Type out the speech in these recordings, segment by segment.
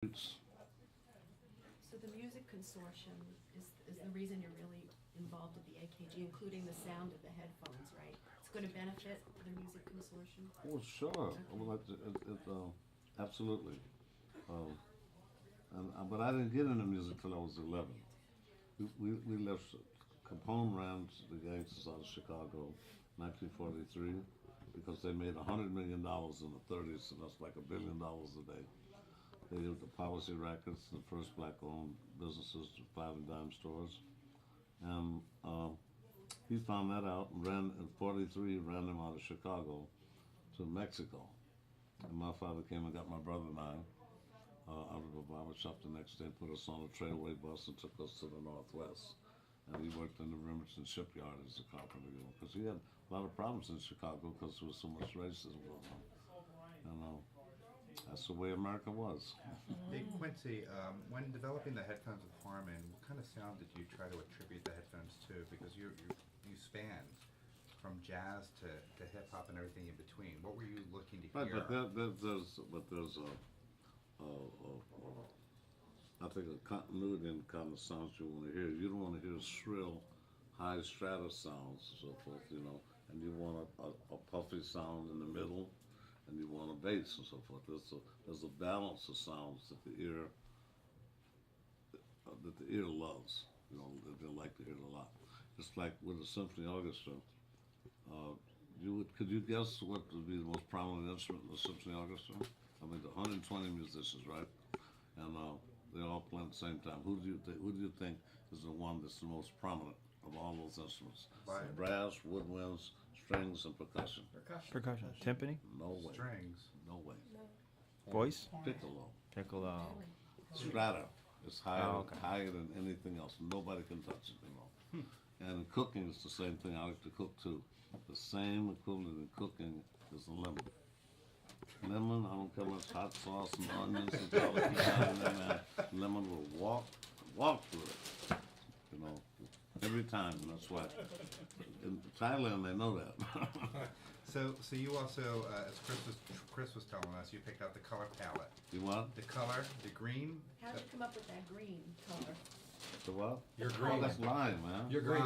So the music consortium is the reason you're really involved with the AKG, including the sound of the headphones, right? It's going to benefit the music consortium? Oh, sure. Well, absolutely. But I didn't get into music till I was 11. We left, Capone ran the gangsters out of Chicago, 1943, because they made $100 million in the 30s, and that's like $1 billion a day. They did the Policy Records, the first black-owned businesses, five and dime stores, and he found that out and ran in '43. Ran them out of Chicago to Mexico, and my father came and got my brother and I out of a barber shop the next day, put us on a trailway bus and took us to the Northwest. And he worked in the Remington shipyard as a carpenter, because he had a lot of problems in Chicago because there was so much racism going on. And that's the way America was. Hey, Quincy, when developing the headphones with Harman, what kind of sound did you try to attribute the headphones to? Because you span from jazz to hip hop and everything in between. What were you looking to Right, hear? but there's I think a continuity in the kind of sounds you want to hear. You don't want to hear shrill, high strata sounds and so forth, and you want a puffy sound in the middle, and you want a bass and so forth. There's a balance of sounds that the ear loves. That they like to hear a lot. It's like with a symphony orchestra. Could you guess what would be the most prominent instrument in the symphony orchestra? I mean, the 120 musicians, right? And they all play at the same time. Who do you think is the one that's the most prominent of all those instruments? Brass, woodwinds, strings, and percussion. Percussion. Timpani? No way. Strings. No way. Voice? Piccolo. Piccolo. Strata. It's higher, Oh, okay. higher than anything else. Nobody can touch it, And in cooking, it's the same thing. I like to cook too. The same equivalent in cooking is the lemon. Lemon, I don't care much hot sauce and onions and garlic you got in there, man. Lemon will walk through it. Every time. And that's why in Thailand they know that. So you also, as Chris was telling us, you picked out the color palette. You what? The color, the green. How'd you come up with that green color? The what? You're Oh, green. that's lime, man. You're green.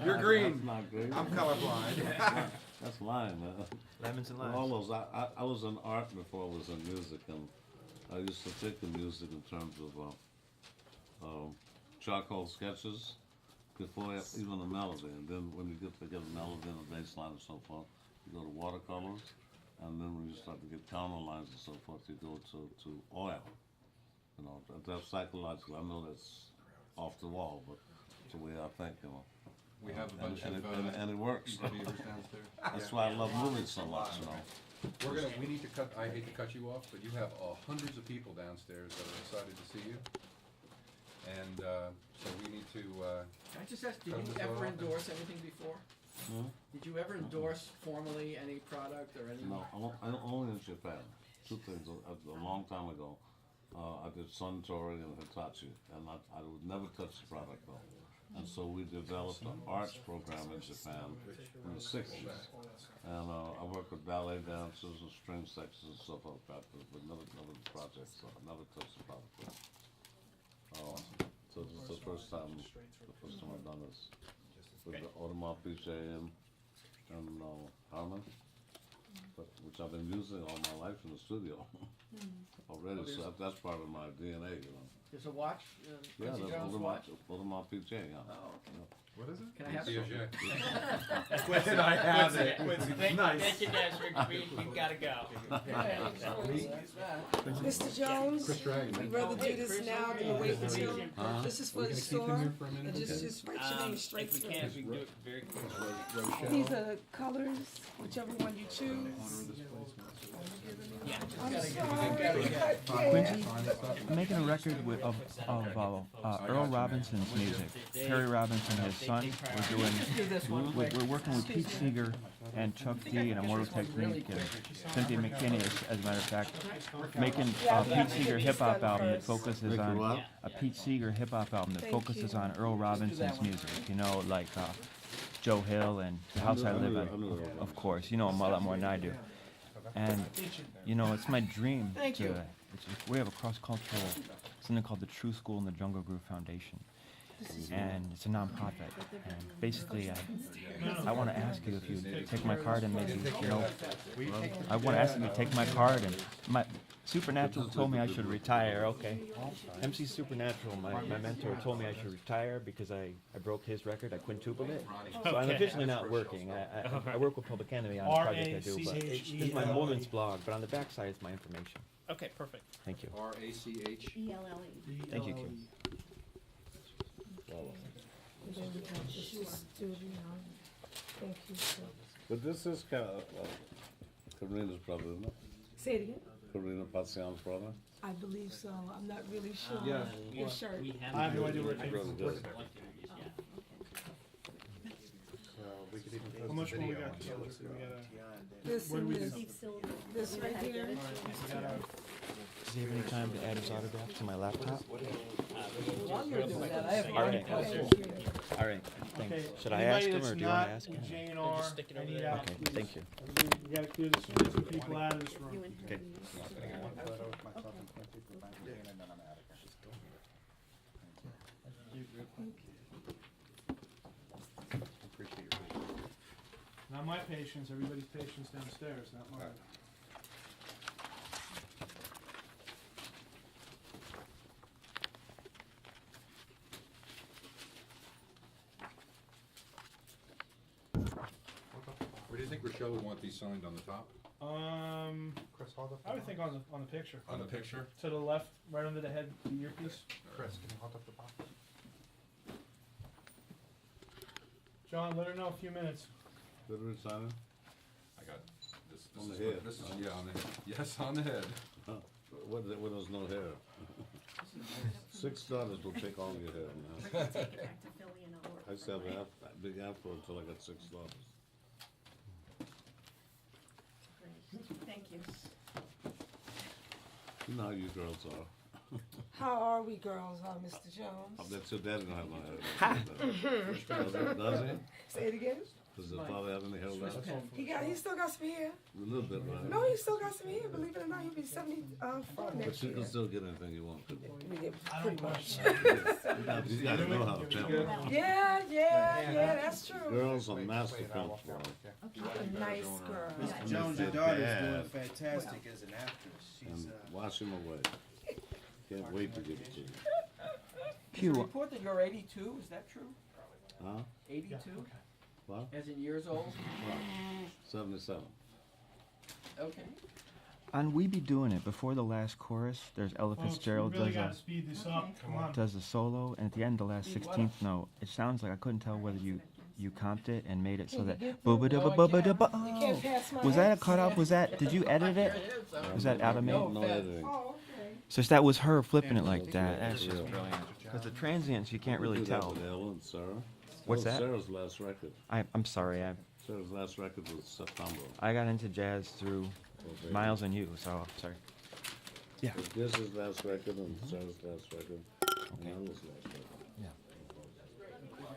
You're green. That's not green. I'm colorblind. That's lime, man. Lemons and limes. All those. I was in art before I was in music, and I used to think of music in terms of charcoal sketches before even a melody. And then when you get a melody and a bass line and so forth, you go to watercolors. And then when you start to get counter lines and so forth, you go to oil. That's psychological. I know that's off the wall, but it's the way I think, We have a bunch and it works. videos downstairs. That's why I love movies so much, We need to cut, I hate to cut you off, but you have hundreds of people downstairs that are excited to see you. And so we need to, Can I just ask, did Cut you this ever off. endorse anything before? Did you ever endorse formally any product or any? No, only in Japan. Two things. A long time ago, I did Suntory and Hitachi, and I would never touch the product though. And so we developed an arts program in Japan in the '60s, and I worked with ballet dancers and string sections and stuff like that, but never the project. So I never touched the product. So this is the first time I've done this with the Audemars Piguet and Harman, which I've been using all my life in the studio already. So that's part of my DNA, There's a watch, Yeah, Quincy that's Jones watch? Audemars Piguet, yeah. Oh, okay. What is it? Can I have some? Piaget. Quincy, I have it. Nice. Thank you guys, we've gotta go. Mr. Jones, we'd rather do this now than wait until, this is for the store, and just write your name straight If we through. can, we can do it very quickly. These are the colors, whichever one you choose. I'm sorry. Quincy, I'm making a record of Earl Robinson's music. Terry Robinson, his son. We're working with Pete Seeger and Chuck D and Immortal Technique and Cynthia McKinney, as a matter of fact, making Pete Seeger hip hop album that focuses on a Pete Seeger hip hop album that focuses on Earl Robinson's music. Like Joe Hill and The House I Live in, of course. You know him a lot more than I do. And it's my dream to we have a cross-cultural, something called the True School in the Jungle Groove Foundation. And it's a nonprofit. And basically, I want to ask you if you take my card and maybe, I want to ask you to take my card and my Supernatural told me I should retire. Okay, MC Supernatural, my mentor, told me I should retire because I broke his record. I quintupled it, so I'm officially not working. I work with Public Enemy on a project I do, but it's my moments blog. But on the backside, it's my information. Okay, perfect. Thank you. RACH. ELLE. Thank you, Q. Thank you, sir. But this is Karina's brother, isn't it? Say it again. Karina Patsian's brother. I believe so. I'm not really sure. Yeah. Your shirt. I have no idea where it It's came really from. good. So we could even post How much a more we video got? on So let's see, we got This What do and we this. do? This right here. Does he have any time to add his autograph to my laptop? While you're doing that, I have All one right. question. All right. Thanks. Okay. Should I ask Anybody him or that's do you want not to ask him? J and R, Just stick it I over need there. out, Okay. please. Thank you. We gotta clear some people out of this room. Okay. one photo of myself and Quincy for magazine, and then I'm out of here. Appreciate your patience. Not my patience, everybody's patience downstairs, not mine. Where do you think Rochelle would want these signed on the top? Chris, hold up. I would think on the picture. On the picture? To the left, right under the head, the earpiece. Chris, can you hold up the box? John, let her know a few minutes. Did we sign it? I got this. On This the is head. this is yeah on the head. Yes, on the head. Huh. What, when there's no hair? $6 will take all your hair now. I used to have a big afro until I got $6. Thank you. You know how you girls are. How are we girls, Mr. Jones? I bet your daddy don't have no hair. Does he? Say it again. Does his father have any hair left? He still got some hair. A little bit, right? No, he still got some hair. Believe it or not, he'll be 74 But next you year. can still get anything you want. Pretty much. You gotta know how to pimp. Yeah, that's true. Girls are master pimps, bro. A nice girl. Mr. Jones, your daughter's doing fantastic as an actress. She's And wash him away. Can't wait to give it to you. Is the Q. report that you're 82, is that true? Huh? 82? What? As in years old? 77. Okay. On We Be Doing It, before the last chorus, there's Ella Folks, we Fitzgerald really does gotta a speed this up, come on. does the solo, and at the end, the last 16th note, it sounds like I couldn't tell whether you comped it and made it so that booba da ba booba da ba. You can't pass my Was that a accent. cutoff? Was that? Did you edit it? Was that out of me? No editing. Oh, okay. So that was her flipping it like that. That's just brilliant. Because the transients you can't really We do that tell. with Ella and Sarah. What's That was that? Sarah's last record. I'm sorry. Sarah's last record was September. I got into jazz through Miles and you, so sorry. Yeah. This is last record and Sarah's last record. And Ella's last record.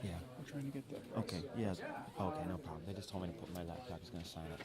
Yeah. I'm trying to get that. Okay. Yes. Okay. No problem. They just told me to put my laptop. I was gonna sign it.